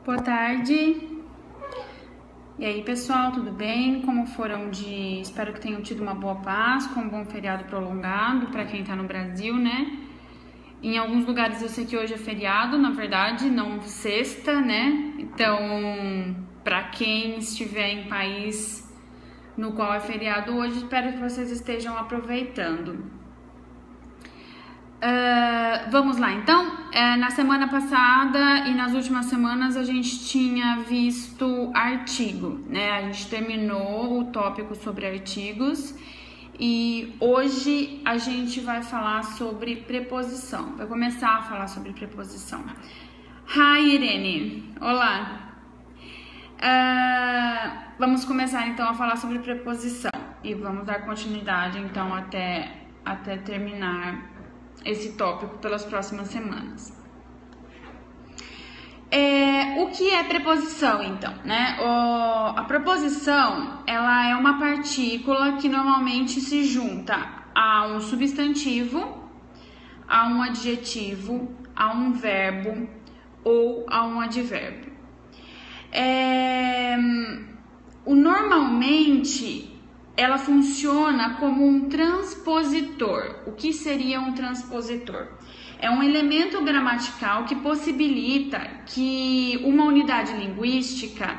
Boa tarde. E aí, pessoal, tudo bem? Como foram de... Espero que tenham tido uma boa Páscoa, um bom feriado prolongado para quem tá no Brasil, né? Em alguns lugares eu sei que hoje é feriado, na verdade, não sexta, né? Então, para quem estiver em país no qual é feriado hoje, espero que vocês estejam aproveitando. Vamos lá, então. Na semana passada e nas últimas semanas a gente tinha visto artigo, né? A gente terminou o tópico sobre artigos e hoje a gente vai falar sobre preposição. Vai começar a falar sobre preposição. Hi, Irene. Olá. Vamos começar então a falar sobre preposição e vamos dar continuidade então até terminar esse tópico pelas próximas semanas. O que é preposição, então, né? A preposição, ela é uma partícula que normalmente se junta a um substantivo, a um adjetivo, a um verbo ou a um advérbio. Normalmente, ela funciona como um transpositor. O que seria um transpositor? É um elemento gramatical que possibilita que uma unidade linguística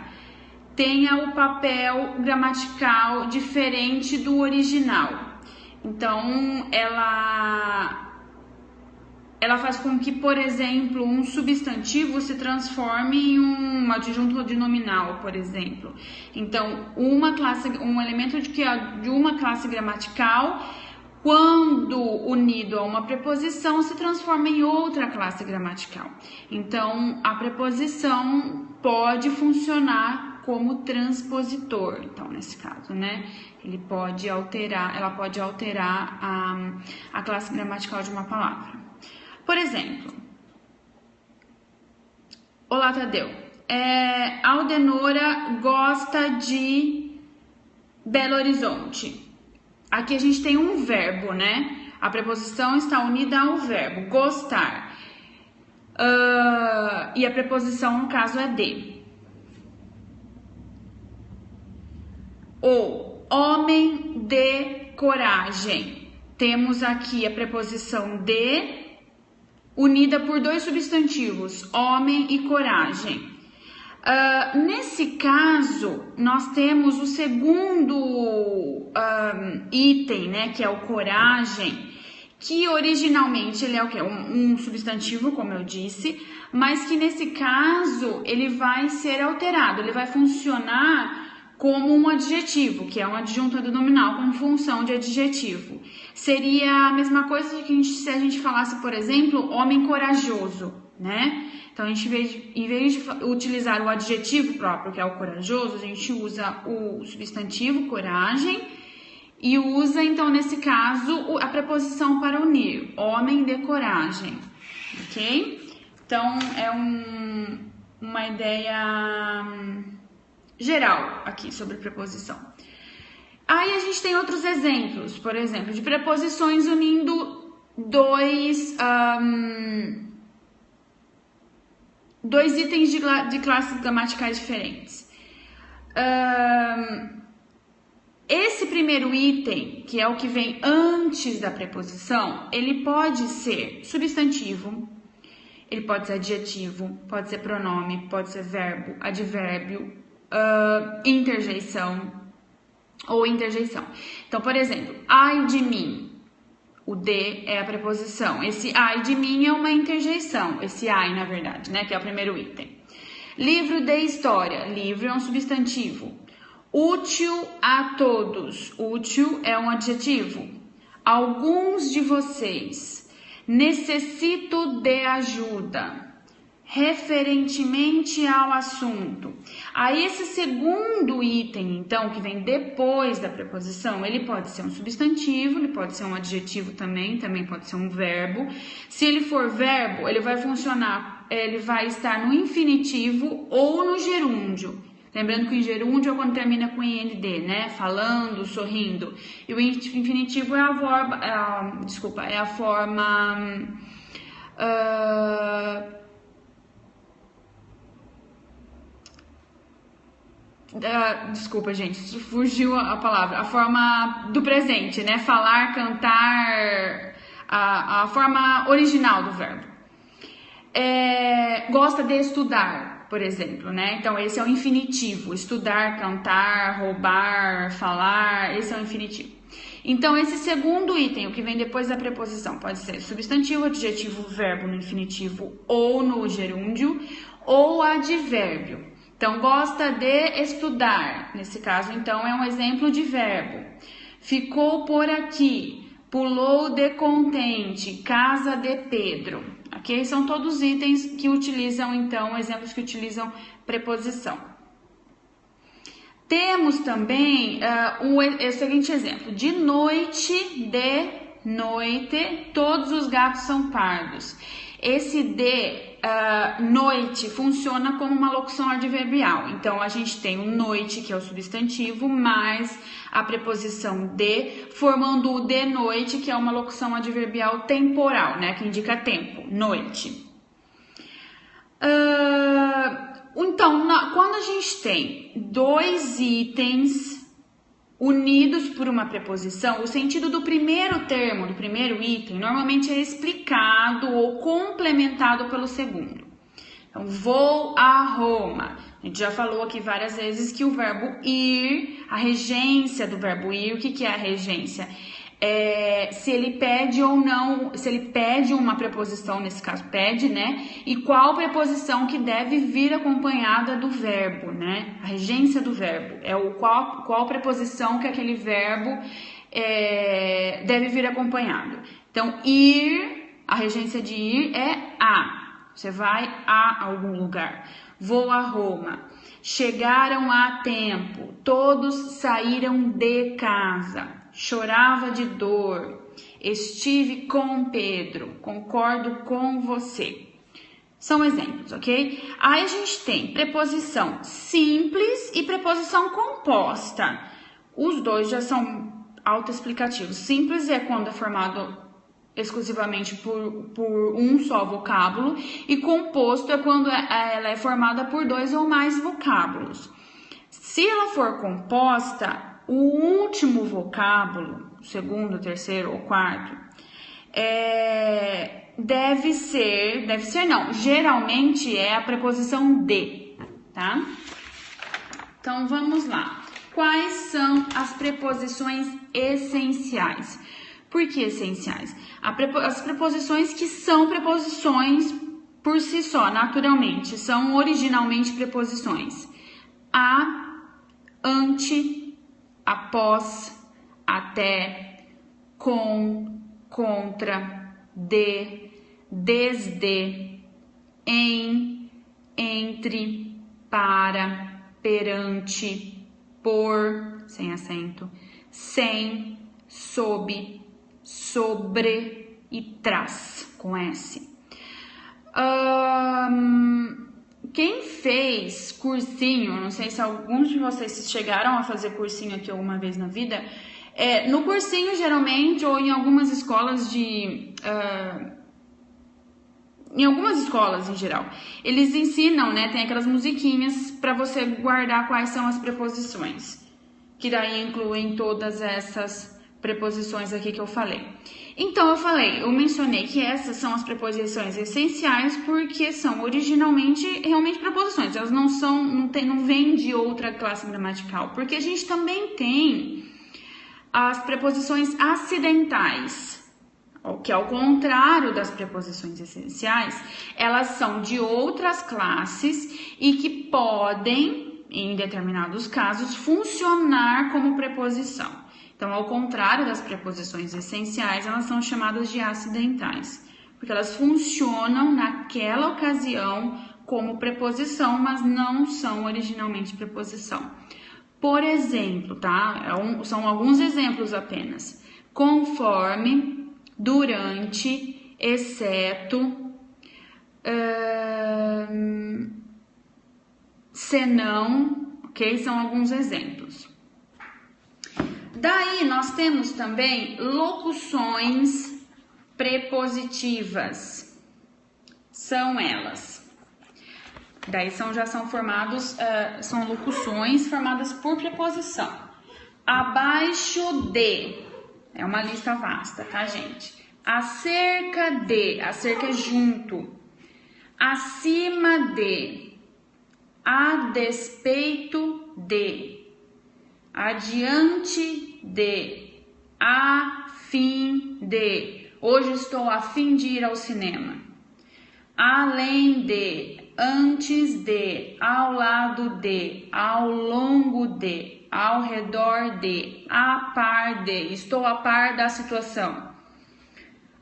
tenha o papel gramatical diferente do original. Então, ela faz com que, por exemplo, um substantivo se transforme em um adjunto de nominal, por exemplo. Então, um elemento de uma classe gramatical, quando unido a uma preposição, se transforma em outra classe gramatical. Então, a preposição pode funcionar como transpositor. Então, nesse caso, né? Ela pode alterar a classe gramatical de uma palavra. Por exemplo, olá, Tadeu. Aldenora gosta de Belo Horizonte. Aqui a gente tem um verbo, né? A preposição está unida ao verbo gostar. E a preposição, no caso, é de. Ou homem de coragem. Temos aqui a preposição de unida por dois substantivos, homem e coragem. Nesse caso, nós temos o segundo item, né, que é o coragem, que originalmente ele é o quê? Um substantivo, como eu disse, mas que nesse caso ele vai ser alterado, ele vai funcionar como um adjetivo, que é um adjunto do nominal com função de adjetivo. Seria a mesma coisa que se a gente falasse, por exemplo, homem corajoso, né? Então, em vez de utilizar o adjetivo próprio, que é o corajoso, a gente usa o substantivo coragem e usa, então, nesse caso, a preposição para unir, homem de coragem, ok? Então, é uma ideia geral aqui sobre preposição. Aí a gente tem outros exemplos, por exemplo, de preposições unindo dois itens de classes gramaticais diferentes. Esse primeiro item, que é o que vem antes da preposição, ele pode ser substantivo, ele pode ser adjetivo, pode ser pronome, pode ser verbo, advérbio, interjeição ou interjeição. Então, por exemplo, ai de mim, o de é a preposição. Esse ai de mim é uma interjeição, esse ai, na verdade, né, que é o primeiro item. Livro de história, livro é um substantivo. Útil a todos, útil é um adjetivo. Alguns de vocês, necessito de ajuda. Referentemente ao assunto. Aí esse segundo item, então, que vem depois da preposição, ele pode ser um substantivo, ele pode ser um adjetivo também pode ser um verbo. Se ele for verbo, ele vai funcionar, ele vai estar no infinitivo ou no gerúndio. Lembrando que o gerúndio é quando termina com IND, né? Falando, sorrindo. E o infinitivo é a forma Desculpa, gente, fugiu a palavra. A forma do presente, né? Falar, cantar, a forma original do verbo. Gosta de estudar, por exemplo, né? Então, esse é o infinitivo. Estudar, cantar, roubar, falar, esse é o infinitivo. Então, esse segundo item, o que vem depois da preposição, pode ser substantivo, adjetivo, verbo no infinitivo ou no gerúndio, ou advérbio. Então, gosta de estudar. Nesse caso, então, é um exemplo de verbo. Ficou por aqui, pulou de contente, casa de Pedro. Ok? São todos itens que utilizam, então, exemplos que utilizam preposição. Temos também o seguinte exemplo. De noite, todos os gatos são pardos. Esse noite funciona como uma locução adverbial. Então, a gente tem o noite, que é o substantivo, mais a preposição de, formando o de noite, que é uma locução adverbial temporal, né? Que indica tempo, noite. Então, quando a gente tem dois itens unidos por uma preposição, o sentido do primeiro termo, do primeiro item, normalmente é explicado ou complementado pelo segundo. Então, vou a Roma. A gente já falou aqui várias vezes que o verbo ir, a regência do verbo ir, o que é a regência? Se ele pede ou não, se ele pede uma preposição, nesse caso pede, né? E qual preposição que deve vir acompanhada do verbo, né? A regência do verbo é qual preposição que aquele verbo deve vir acompanhado. Então, ir, a regência de ir é a. Você vai a algum lugar. Vou a Roma. Chegaram a tempo. Todos saíram de casa. Chorava de dor, estive com Pedro, concordo com você. São exemplos, ok? Aí a gente tem preposição simples e preposição composta. Os dois já são autoexplicativos. Simples é quando é formado exclusivamente por um só vocábulo, e composto é quando ela é formada por dois ou mais vocábulos. Se ela for composta, o último vocábulo, o segundo, terceiro ou quarto, geralmente é a preposição de, tá? Então, vamos lá. Quais são as preposições essenciais? Por que essenciais? As preposições que são preposições por si só, naturalmente, são originalmente preposições. A, ante, após, até, com, contra, de, desde, em, entre, para, perante, por, sem acento, sem, sob, sobre e tras, com S. Quem fez cursinho, não sei se alguns de vocês chegaram a fazer cursinho aqui alguma vez na vida, no cursinho geralmente, ou em algumas escolas em algumas escolas em geral, eles ensinam, né, tem aquelas musiquinhas para você guardar quais são as preposições, que daí incluem todas essas preposições aqui que eu falei. Então, eu mencionei que essas são as preposições essenciais porque são originalmente realmente preposições. Elas não vêm de outra classe gramatical, porque a gente também tem as preposições acidentais, que ao contrário das preposições essenciais, elas são de outras classes e que podem, em determinados casos, funcionar como preposição. Então, ao contrário das preposições essenciais, elas são chamadas de acidentais, porque elas funcionam naquela ocasião como preposição, mas não são originalmente preposição. Por exemplo, tá? São alguns exemplos apenas. Conforme, durante, exceto, senão, ok? São alguns exemplos. Daí, nós temos também locuções prepositivas. São elas. Daí já são formados, são locuções formadas por preposição. Abaixo de, é uma lista vasta, tá, gente? Acerca é junto. Acima de, a despeito de, adiante de, a fim de. Hoje estou a fim de ir ao cinema. Além de, antes de, ao lado de, ao longo de, ao redor de, a par de, estou a par da situação.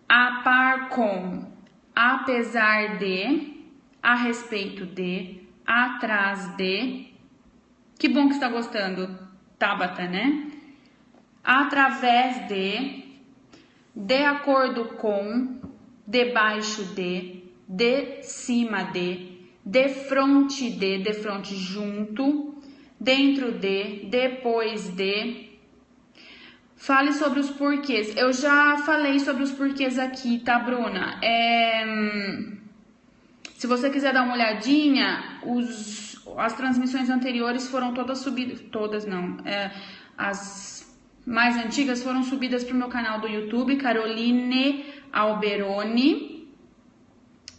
A par com, apesar de, a respeito de, atrás de. Que bom que está gostando, Tabata, né? Através de acordo com, debaixo de cima de frente junto, dentro de, depois de. Fale sobre os porquês. Eu já falei sobre os porquês aqui, tá, Bruna? Se você quiser dar uma olhadinha, as transmissões anteriores foram todas subidas. Todas não. As mais antigas foram subidas para o meu canal do YouTube, Caroline Alberoni.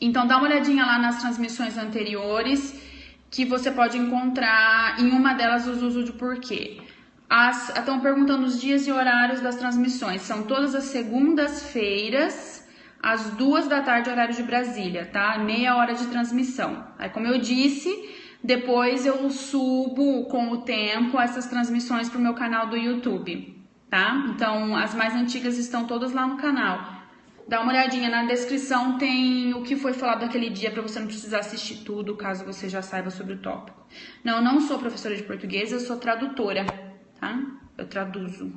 Então dá uma olhadinha lá nas transmissões anteriores, que você pode encontrar em uma delas os usos de porquê. Estão perguntando os dias e horários das transmissões. São todas as segundas-feiras, às 2 da tarde, horário de Brasília, tá? Meia hora de transmissão. Aí, como eu disse, depois eu subo com o tempo essas transmissões para o meu canal do YouTube, tá? Então, as mais antigas estão todas lá no canal. Dá uma olhadinha na descrição, tem o que foi falado naquele dia para você não precisar assistir tudo, caso você já saiba sobre o tópico. Não, eu não sou professora de português, eu sou tradutora, tá? Eu traduzo.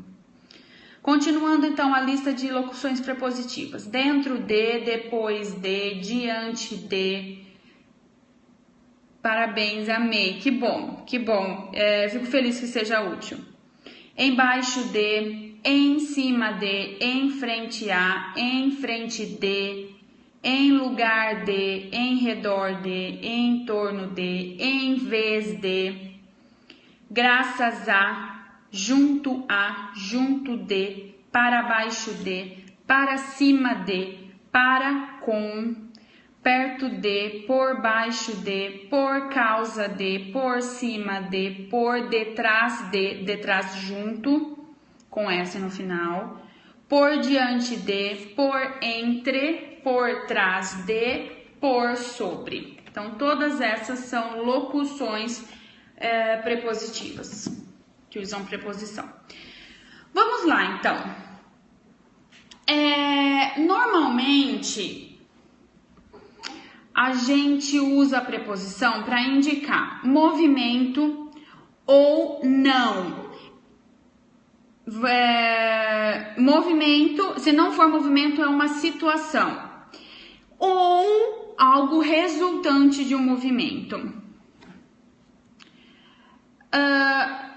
Continuando, então, a lista de locuções prepositivas. Dentro de, depois de, diante de. Parabéns, amei. Que bom, que bom. Fico feliz que seja útil. Embaixo de, em cima de, em frente a, em frente de, em lugar de, em redor de, em torno de, em vez de, graças a, junto de, para baixo de, para cima de, para com, perto de, por baixo de, por causa de, por cima de, por detrás de, detrás junto, com S no final, por diante de, por entre, por trás de, por sobre. Então, todas essas são locuções prepositivas, que usam preposição. Vamos lá, então. Normalmente, a gente usa a preposição para indicar movimento ou não. Movimento, se não for movimento, é uma situação. Ou algo resultante de um movimento.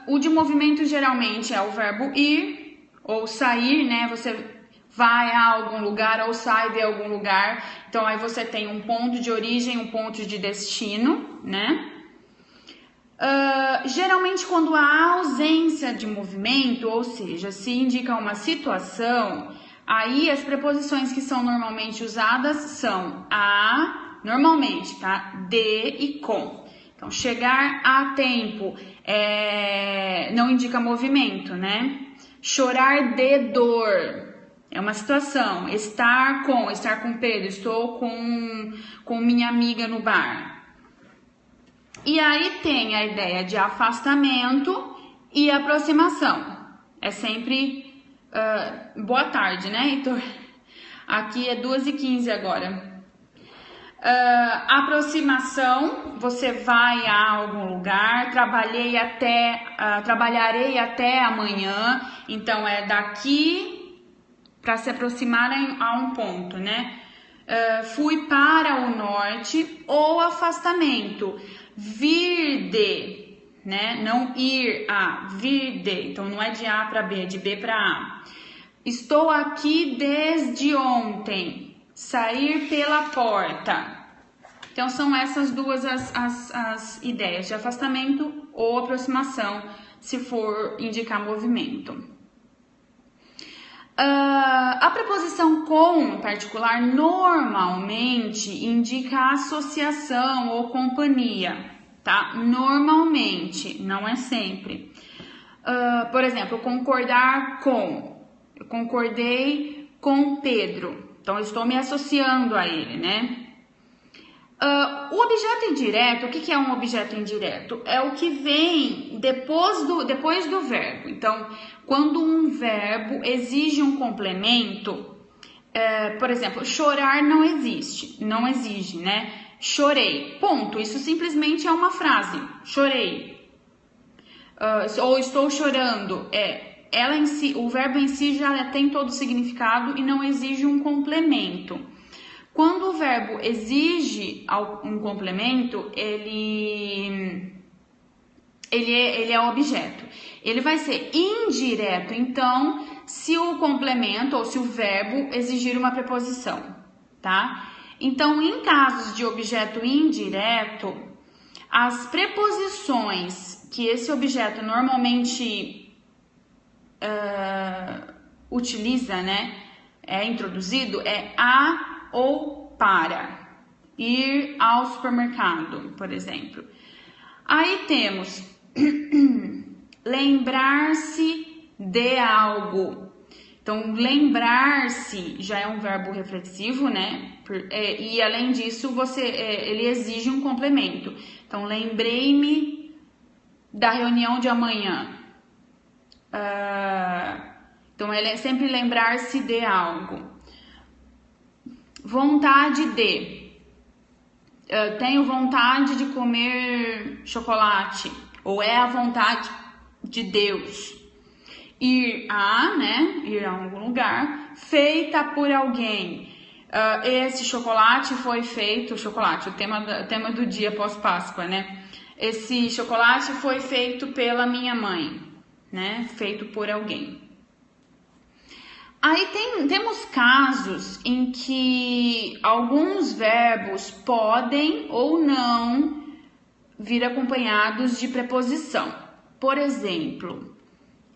O de movimento geralmente é o verbo ir ou sair, né? Você vai a algum lugar ou sai de algum lugar. Então, aí você tem um ponto de origem, um ponto de destino, né? Geralmente, quando há ausência de movimento, ou seja, se indica uma situação, aí as preposições que são normalmente usadas são a, normalmente, tá? De e com. Então, chegar a tempo não indica movimento, né? Chorar de dor é uma situação. Estar com Pedro, estou com minha amiga no bar. E aí tem a ideia de afastamento e aproximação. É sempre boa tarde, né, Heitor? Aqui é 2h15 agora. Aproximação, você vai a algum lugar, trabalharei até amanhã, então é daqui para se aproximarem a um ponto, né? Fui para o norte, ou afastamento, vir de, né? Não ir a, vir de, então não é de A para B, é de B para A. Estou aqui desde ontem. Sair pela porta. Então, são essas duas as ideias de afastamento ou aproximação, se for indicar movimento. A preposição com, em particular, normalmente indica associação ou companhia, tá? Normalmente, não é sempre. Por exemplo, concordar com. Eu concordei com Pedro, então eu estou me associando a ele, né? O objeto indireto, o que é um objeto indireto? É o que vem depois do verbo. Então, quando um verbo exige um complemento, por exemplo, chorar não exige, né? Chorei, ponto. Isso simplesmente é uma frase, chorei. Ou estou chorando, ela em si, o verbo em si já tem todo o significado e não exige um complemento. Quando o verbo exige um complemento, ele é um objeto. Ele vai ser indireto, então, se o complemento ou se o verbo exigir uma preposição, tá? Então, em casos de objeto indireto, as preposições que esse objeto normalmente utiliza, né, é introduzido, é a ou para. Ir ao supermercado, por exemplo. Aí temos lembrar-se de algo. Então, lembrar-se já é um verbo reflexivo, né? E além disso, ele exige um complemento. Então, lembrei-me da reunião de amanhã. Então, ele é sempre lembrar-se de algo. Vontade de. Tenho vontade de comer chocolate. Ou é a vontade de Deus. Ir a, né? Ir a algum lugar. Feita por alguém. Esse chocolate foi feito. Chocolate, o tema do dia pós-Páscoa, né? Esse chocolate foi feito pela minha mãe, né? Feito por alguém. Aí temos casos em que alguns verbos podem ou não vir acompanhados de preposição. Por exemplo,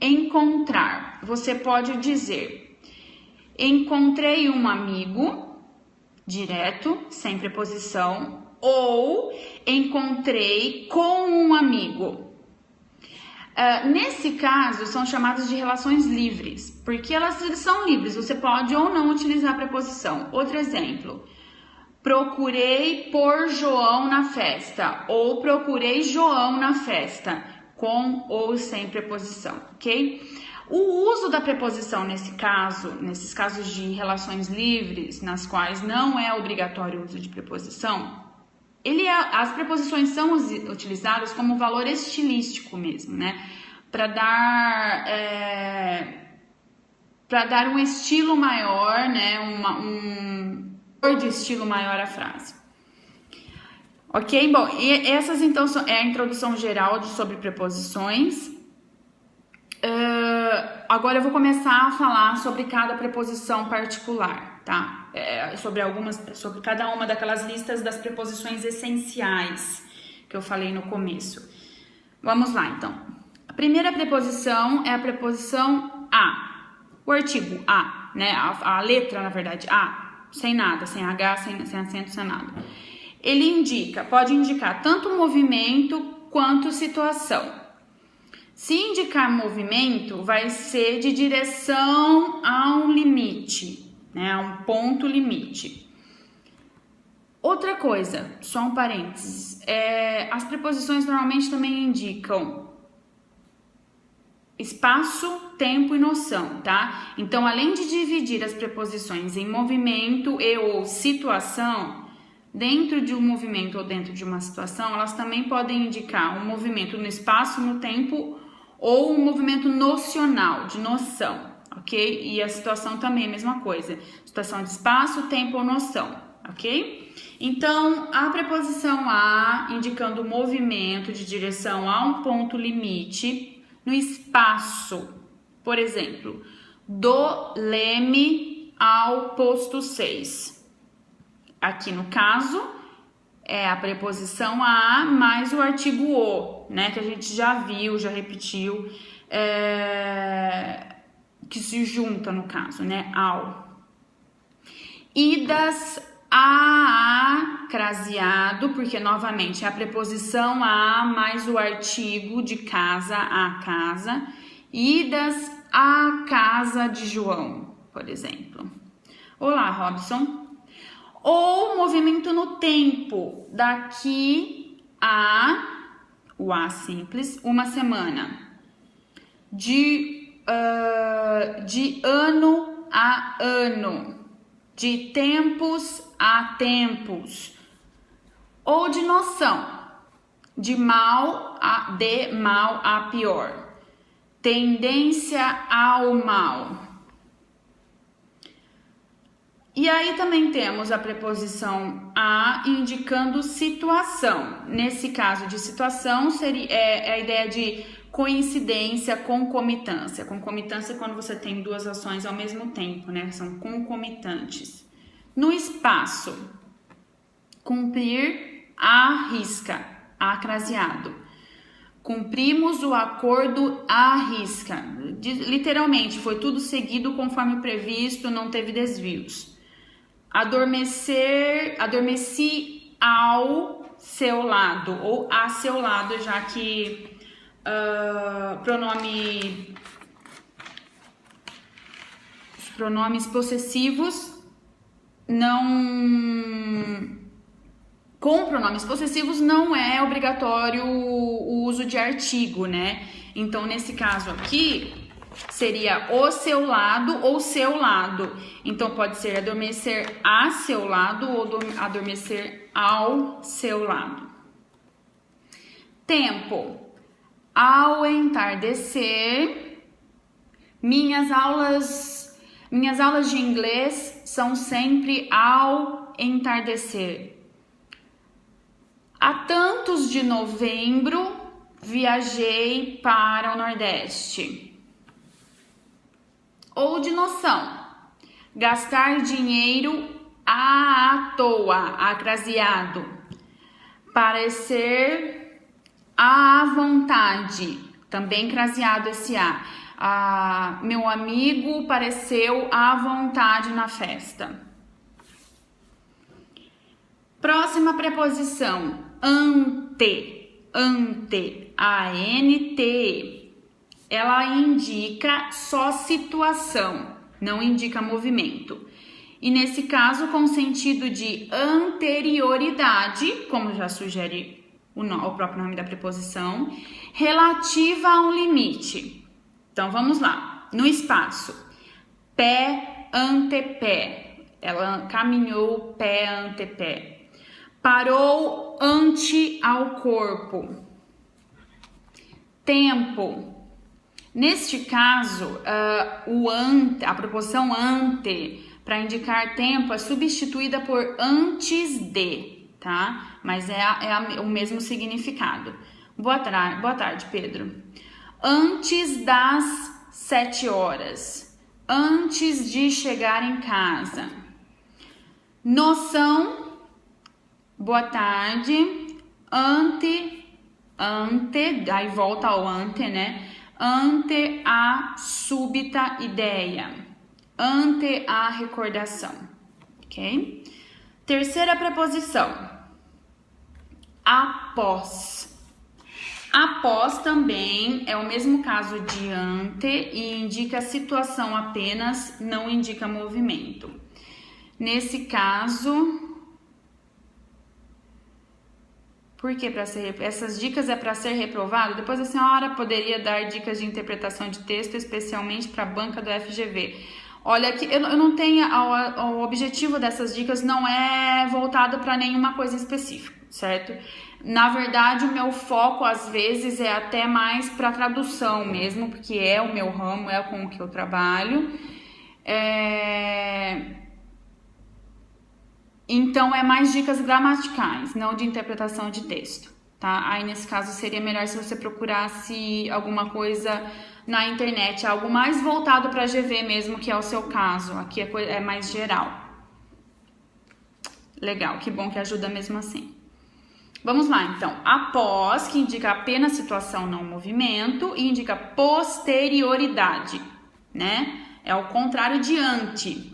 encontrar. Você pode dizer, encontrei um amigo, direto, sem preposição, ou encontrei com um amigo. Nesse caso, são chamadas de relações livres, porque elas são livres, você pode ou não utilizar a preposição. Outro exemplo, procurei por João na festa, ou procurei João na festa, com ou sem preposição, ok? O uso da preposição nesses casos de relações livres, nas quais não é obrigatório o uso de preposição, as preposições são utilizadas como valor estilístico mesmo, né? Para dar um estilo maior, né? Um de estilo maior à frase. Ok? Bom, e essas então é a introdução geral sobre preposições. Agora eu vou começar a falar sobre cada preposição particular, tá? Sobre cada uma daquelas listas das preposições essenciais que eu falei no começo. Vamos lá, então. A primeira preposição é a preposição a. O artigo a, né? A letra, na verdade, a, sem nada, sem H, sem acento, sem nada. Ele pode indicar tanto movimento quanto situação. Se indicar movimento, vai ser de direção a um limite, né? A um ponto limite. Outra coisa, só um parênteses, as preposições normalmente também indicam espaço, tempo e noção, tá? Então, além de dividir as preposições em movimento e ou situação, dentro de um movimento ou dentro de uma situação, elas também podem indicar um movimento no espaço, no tempo ou um movimento nocional, de noção, ok? E a situação também é a mesma coisa, situação de espaço, tempo ou noção, ok? Então, a preposição a, indicando o movimento de direção a um ponto limite no espaço. Por exemplo, do Leme ao posto 6. Aqui no caso, é a preposição a mais o artigo o, né? Que a gente já viu, já repetiu, que se junta no caso, né? Ao. Idas a craseado, porque novamente é a preposição a mais o artigo de casa, a casa. Idas à casa de João, por exemplo. Olá, Robson. Ou movimento no tempo, daqui a, o a simples, uma semana. De ano a ano. De tempos a tempos. Ou de noção. De mal a pior. Tendência ao mal. E aí também temos a preposição a indicando situação. Nesse caso de situação, seria a ideia de coincidência, concomitância. Concomitância é quando você tem duas ações ao mesmo tempo, né? São concomitantes. No espaço, cumprir à risca, acraseado. Cumprimos o acordo à risca. Literalmente, foi tudo seguido conforme previsto, não teve desvios. Adormeci ao seu lado, ou a seu lado, já que os pronomes possessivos com pronomes possessivos não é obrigatório o uso de artigo, né? Então, nesse caso aqui, seria o seu lado ou seu lado. Então, pode ser adormecer a seu lado ou adormecer ao seu lado. Tempo. Ao entardecer. Minhas aulas de inglês são sempre ao entardecer. Há tantos de novembro, viajei para o Nordeste. Ou de noção, gastar dinheiro à toa, acraseado. Parecer à vontade, também craseado esse a. Meu amigo pareceu à vontade na festa. Próxima preposição, ante, A-N-T. Ela indica só situação, não indica movimento. E nesse caso, com sentido de anterioridade, como já sugere o próprio nome da preposição, relativa a um limite. Então, vamos lá. No espaço, pé ante pé. Ela caminhou pé ante pé. Parou ante ao corpo. Tempo. Neste caso, a preposição ante, para indicar tempo, é substituída por antes de, tá? Mas é o mesmo significado. Boa tarde, Pedro. Antes das 7 horas. Antes de chegar em casa. Noção. Boa tarde. Ante, aí volta ao ante, né? Ante a súbita ideia, ante a recordação, ok? Terceira preposição, após. Após também é o mesmo caso de ante e indica situação apenas, não indica movimento. Nesse caso, porque essas dicas é para ser reprovado? Depois a senhora poderia dar dicas de interpretação de texto, especialmente para a banca do FGV. Olha, aqui eu não tenho, o objetivo dessas dicas não é voltado para nenhuma coisa específica, certo? Na verdade, o meu foco às vezes é até mais para tradução mesmo, porque é o meu ramo, é com o que eu trabalho. Então, é mais dicas gramaticais, não de interpretação de texto, tá? Aí, nesse caso, seria melhor se você procurasse alguma coisa na internet, algo mais voltado para GV mesmo, que é o seu caso. Aqui é mais geral. Legal, que bom que ajuda mesmo assim. Vamos lá, então. Após, que indica apenas situação, não movimento, e indica posterioridade, né? É o contrário de ante.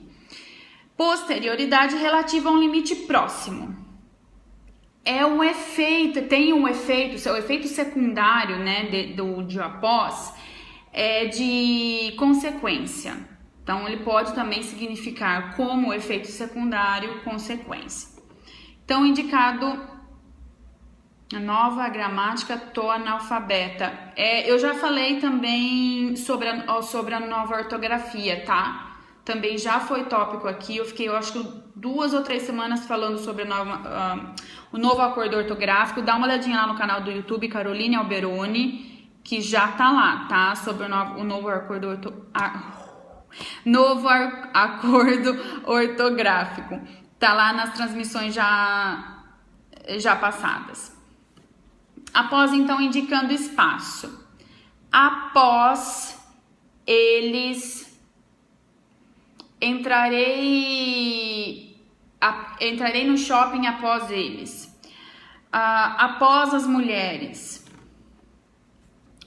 Posterioridade relativa a um limite próximo. É um efeito, tem um efeito, seu efeito secundário, né, de após, é de consequência. Então, ele pode também significar como efeito secundário, consequência. Então, indicado a nova gramática, tô analfabeta. Eu já falei também sobre a nova ortografia, tá? Também já foi tópico aqui. Eu fiquei, eu acho que 2 ou 3 semanas falando sobre o novo acordo ortográfico. Dá uma olhadinha lá no canal do YouTube, Caroline Alberoni, que já tá lá, tá? Sobre o novo acordo ortográfico. Tá lá nas transmissões já passadas. Após, então, indicando espaço. Após eles, entrarei no shopping após eles. Após as mulheres.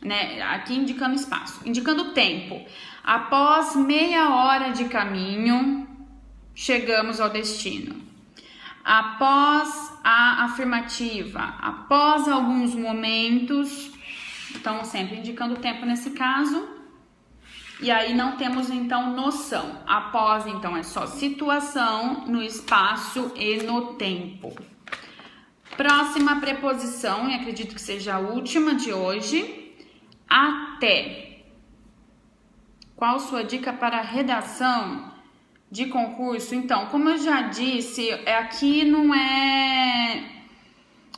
Né? Aqui indicando espaço. Indicando tempo. Após meia hora de caminho, chegamos ao destino. Após a afirmativa, após alguns momentos, então sempre indicando o tempo nesse caso, e aí não temos então noção. Após então é só situação no espaço e no tempo. Próxima preposição, e acredito que seja a última de hoje, até. Qual sua dica para a redação de concurso? Então, como eu já disse, aqui não é...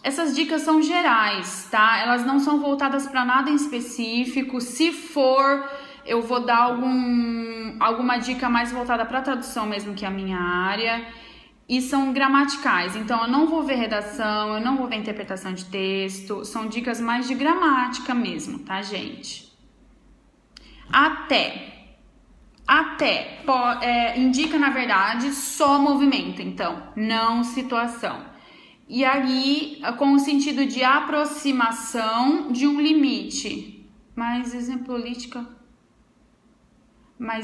Essas dicas são gerais, tá? Elas não são voltadas para nada em específico. Se for, eu vou dar alguma dica mais voltada para tradução mesmo, que é a minha área. E são gramaticais, então eu não vou ver redação, eu não vou ver interpretação de texto. São dicas mais de gramática mesmo, tá, gente? Até indica, na verdade, só movimento, então, não situação. E aí, com o sentido de aproximação de um limite. Mas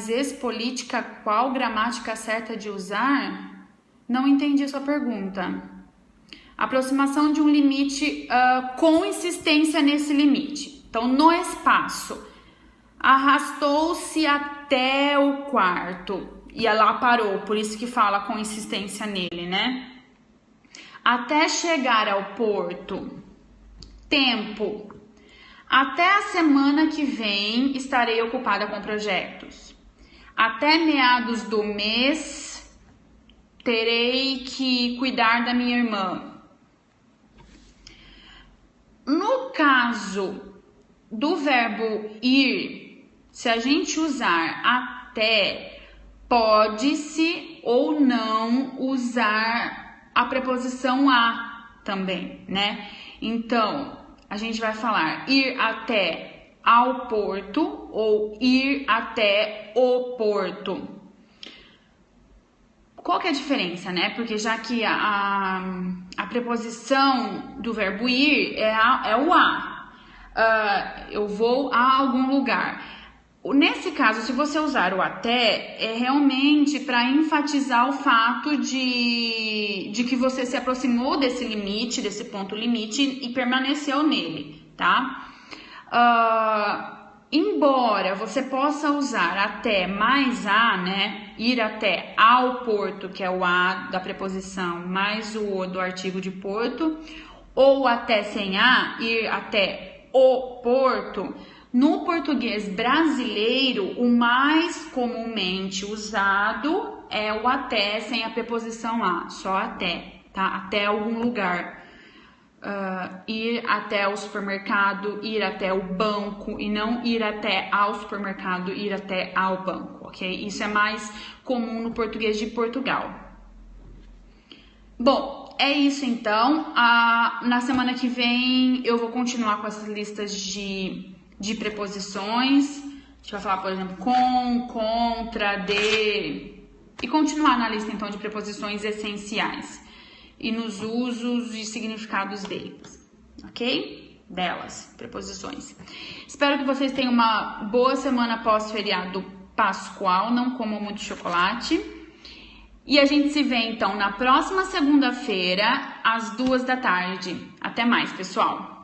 expolítica, qual gramática certa de usar? Não entendi a sua pergunta. Aproximação de um limite com insistência nesse limite. Então, no espaço. Arrastou-se até o quarto e ela parou, por isso que fala com insistência nele, né? Até chegar ao porto. Tempo. Até a semana que vem estarei ocupada com projetos. Até meados do mês terei que cuidar da minha irmã. No caso do verbo ir, se a gente usar até, pode-se ou não usar a preposição a também, né? Então, a gente vai falar ir até ao porto ou ir até o porto. Qual que é a diferença, né? Porque já que a preposição do verbo ir é o a. Eu vou a algum lugar. Nesse caso, se você usar o até, é realmente para enfatizar o fato de que você se aproximou desse limite, desse ponto limite e permaneceu nele, tá? Embora você possa usar até mais a, né? Ir até ao porto, que é o a da preposição, mais o do artigo de porto, ou até sem a, ir até o porto. No português brasileiro, o mais comumente usado é o até sem a preposição a, só até, tá? Até algum lugar. Ir até o supermercado, ir até o banco, e não ir até ao supermercado, ir até ao banco, ok? Isso é mais comum no português de Portugal. Bom, é isso então. Na semana que vem eu vou continuar com essas listas de preposições. A gente vai falar, por exemplo, com, contra, de, e continuar na lista então de preposições essenciais. e nos usos e significados deles, ok? Delas, preposições. Espero que vocês tenham uma boa semana pós-feriado pascual, não comam muito chocolate. E a gente se vê então na próxima segunda-feira, às 2 da tarde. Até mais, pessoal!